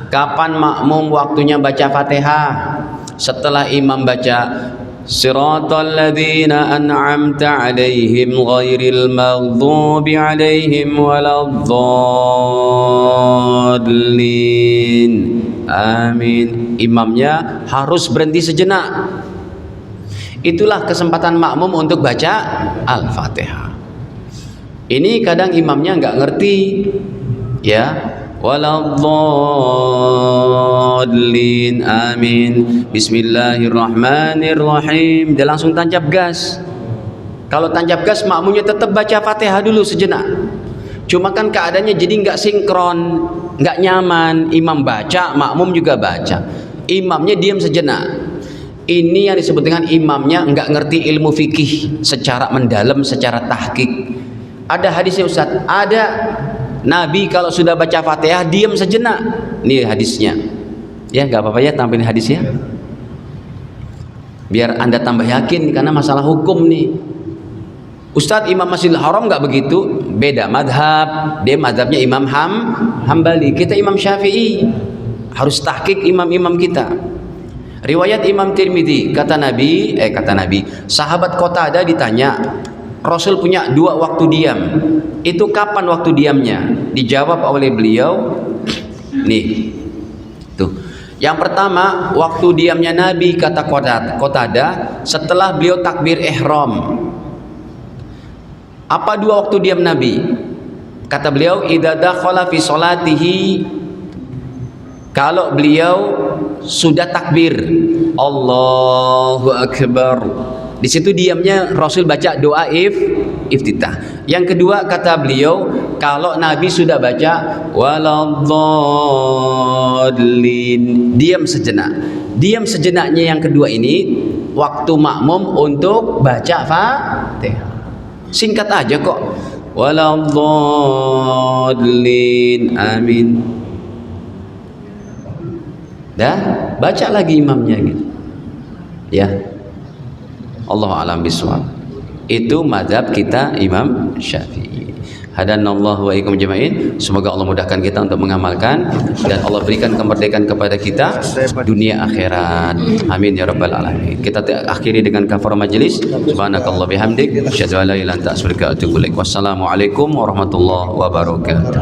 kapan makmum waktunya baca Fatihah? Setelah imam baca Siratal ladzina an'amta 'alaihim ghairil maghdubi 'alaihim waladdallin. Amin. Imamnya harus berhenti sejenak. Itulah kesempatan makmum untuk baca Al-Fatihah. Ini kadang imamnya nggak ngerti, ya. Waladdallin. Amin. Bismillahirrahmanirrahim. Dia langsung tancap gas. Kalau tancap gas, makmumnya tetap baca Fatihah dulu sejenak. Cuma kan keadaannya jadi nggak sinkron, nggak nyaman. Imam baca, makmum juga baca. Imamnya diam sejenak. Ini yang disebut dengan imamnya nggak ngerti ilmu fikih secara mendalam, secara tahqiq. Ada hadisnya Ustaz, ada Nabi kalau sudah baca Fatihah diam sejenak. Nih hadisnya. Ya nggak apa-apa ya, tampilin hadisnya. Biar Anda tambah yakin karena masalah hukum nih. Ustadz Imam Masjidil Haram nggak begitu, beda madhab. Dia madhabnya Imam Hambali, kita Imam Syafi'i. Harus tahqiq imam-imam kita. Riwayat Imam Tirmidzi, kata Nabi, sahabat Qatadah ditanya, Rasul punya 2 waktu diam. Itu kapan waktu diamnya? Dijawab oleh beliau, nih, tuh. Yang pertama, waktu diamnya Nabi, kata Qatadah, setelah beliau takbir ihram. Apa 2 waktu diam Nabi? Kata beliau, idza dakhala fi sholatihi, kalau beliau sudah takbir Allahu Akbar, di situ diamnya Rasul baca doa iftitah. Yang kedua kata beliau, kalau Nabi sudah baca waladhdallin, diam sejenak. Diam sejenaknya yang kedua ini waktu makmum untuk baca Fatihah. Singkat aja kok, waladhdallin, amin. Dah, baca lagi imamnya gitu. Ya. Allah alam biswab. Itu mazhab kita Imam Syafi'i. Hadanallahu wa iyyakum jami'in. Semoga Allah mudahkan kita untuk mengamalkan dan Allah berikan kemerdekaan kepada kita dunia akhirat. Amin ya rabbal alamin. Kita akhiri dengan kafarah majelis. Subhanakallah bihamdik, asyhadu an la ilaha illa anta astaghfiruka wa atubu ilaik. Wassalamualaikum warahmatullahi wabarakatuh.